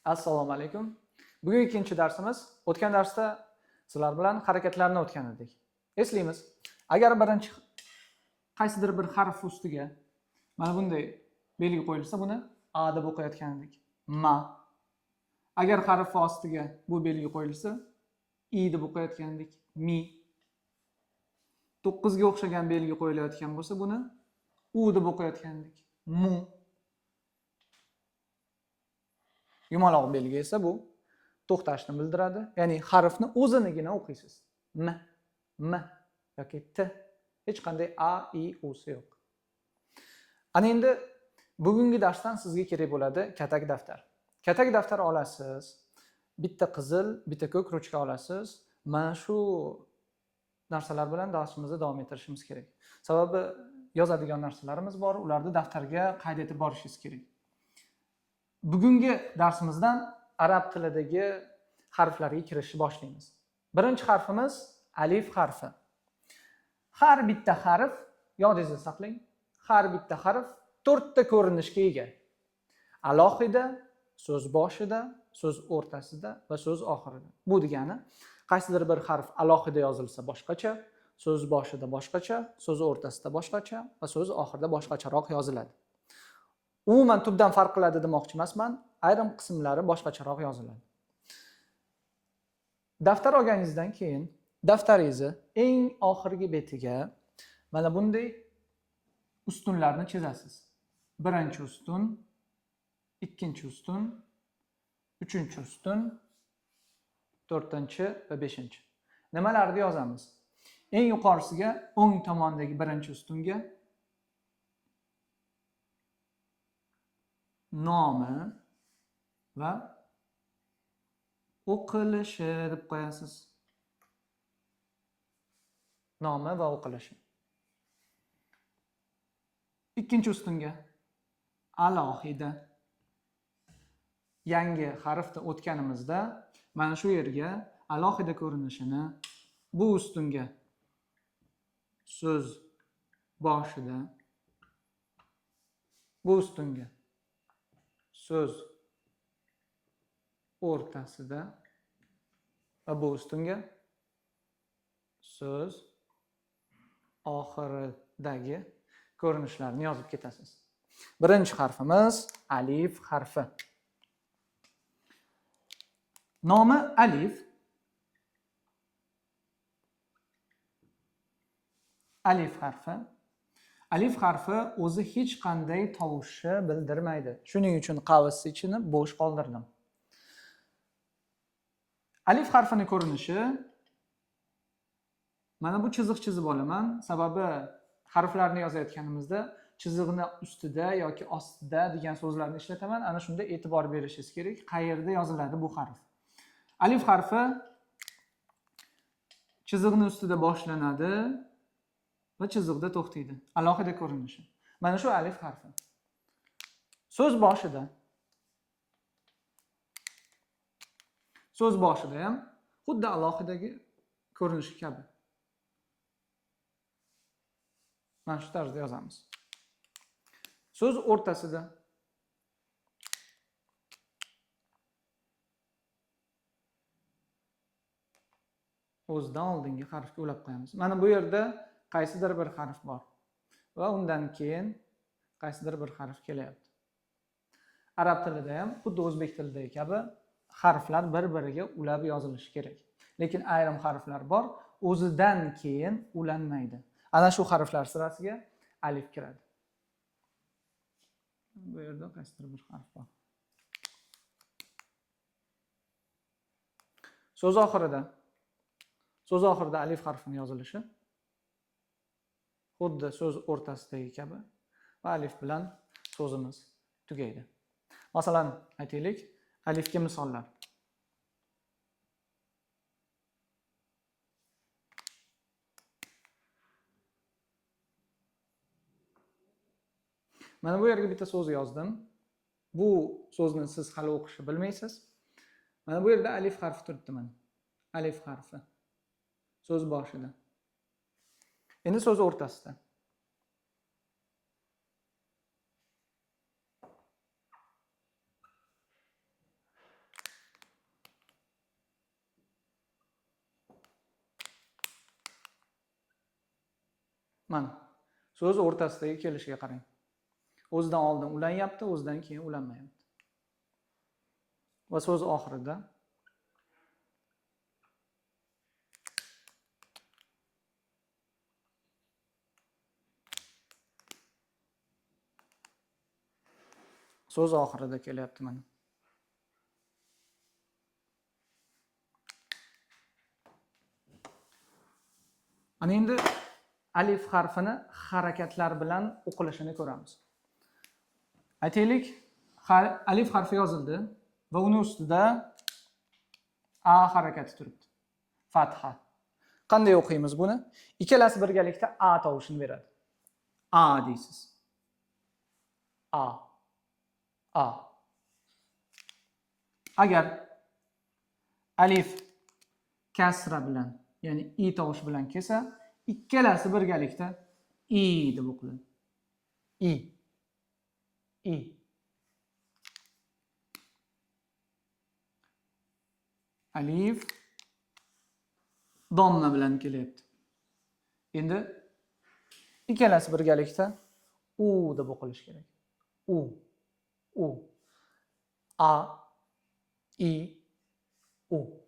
Assalomu alaykum. Bugun ikkinchi darsimiz. O'tgan darsda sizlar bilan harakatlarni o'tgan edik. Eslaymiz. Agar birinchi qaysidir bir harf ustiga mana bunday belgi qo'yilsa, buni a deb o'qiyotgan edik. Ma. Agar harf ostiga bu belgi qo'yilsa, i deb o'qiyotgan edik. Mi. 9 ga o'xshagan belgi qo'yilayotgan bo'lsa, buni u deb o'qiyotgan edik. Mu. Yumaloq belgi esa bu to'xtashni bildiradi. Ya'ni harfni o'zinigina o'qiysiz. M yoki t. Hech qanday a, i, u si yo'q. Ana endi bugungi darsdan sizga kerak bo'ladi katak daftar. Katak daftar olasiz. Bitta qizil, bitta ko'k ruchka olasiz. Mana shu narsalar bilan darsimizni davom ettirishimiz kerak. Sababi yozadigan narsalarimiz bor, ularni daftarga qayd etib borishingiz kerak. Bugungi darsimizdan arab tilidagi harflarga kirishni boshlaymiz. Birinchi harfimiz alif harfi. Har bitta harf, yodingizda saqlang, har bitta harf 4 ta ko'rinishga ega. Alohida, so'z boshida, so'z o'rtasida va so'z oxirida. Bu degani, qaysidir bir harf alohida yozilsa boshqacha, so'z boshida boshqacha, so'z o'rtasida boshqacha va so'z oxirida boshqacharoq yoziladi. Umuman tubdan farq qiladi demoqchi emasman, ayrim qismlari boshqacharoq yoziladi. Daftar olganingizdan keyin daftaringizni eng oxirgi betiga mana bunday ustunlarni chizasiz. Birinchi ustun, ikkinchi ustun, uchinchi ustun, to'rtinchi va beshinchi. Nimalarni yozamiz? Eng yuqorisiga o'ng tomondagi birinchi ustunga nomi va o'qilishi deb qo'yasiz. Nomi va o'qilishi. Ikkinchi ustunga alohida. Yangi harfni o'tganimizda mana shu yerga alohida ko'rinishini bu ustunga so'z boshida, bu ustunga so'z o'rtasida va bu ustunga so'z oxiridagi ko'rinishlarni yozib ketasiz. Birinchi harfimiz alif harfi. Nomi alif. Alif harfi. Alif harfi o'zi hech qanday tovushni bildirmaydi. Shuning uchun qavs ichini bo'sh qoldirdim. Alif harfini ko'rinishi mana bu chiziq chizib olaman. Sababi harflarni yozayotganimizda chiziqni ustida yoki ostida degan so'zlarni ishlataman. Ana shunda e'tibor berishingiz kerak. Qayerda yoziladi bu harf? Alif harfi chiziqni ustida boshlanadi va chiziqda to'xtaydi. Alohida ko'rinishi. Mana shu alif harfi. So'z boshida. So'z boshida ham xuddi alohidagi ko'rinishi kabi. Mana shu tarzda yozamiz. So'z o'rtasida. O'zidan oldingi harfga ulab qo'yamiz. Mana bu yerda qaysidir bir harf bor va undan keyin qaysidir bir harf kelyapti. Arab tilida ham xuddi o'zbek tilidagi kabi harflar bir-biriga ulab yozilishi kerak. Lekin ayrim harflar bor, o'zidan keyin ulanmaydi. Ana shu harflar sirasiga alif kiradi. Bu yerda qaysidir bir harf bor. So'z oxirida. So'z oxirida alif harfini yozilishi xuddi so'z o'rtasidagi kabi va alif bilan so'zimiz tugaydi. Masalan, aytaylik, alifga misollar. Mana bu yerga bitta so'z yozdim. Bu so'zni siz hali o'qishni bilmaysiz. Mana bu yerda alif harfi turibdi mana. Alif harfi. So'z boshida. Endi so'z o'rtasida. Mana. So'z o'rtasidagi kelishiga qarang. O'zidan oldin ulanyapti, o'zidan keyin ulanmayapti. Va so'z oxirida kelyapti mana. Ana endi alif harfini harakatlar bilan o'qilishini ko'ramiz. Aytaylik, alif harfi yozildi va uning ustida a harakati turibdi. Fatha. Qanday o'qiymiz buni? Ikkalasi birgalikda a tovushini beradi. A deysiz. A. A. Agar alif kasra bilan, ya'ni i tovushi bilan kelsa, ikkalasi birgalikda i deb o'qiladi. I. I. Alif domla bilan kelyapti. Endi ikkalasi birgalikda u deb o'qilishi kerak. U. U. A. I. U.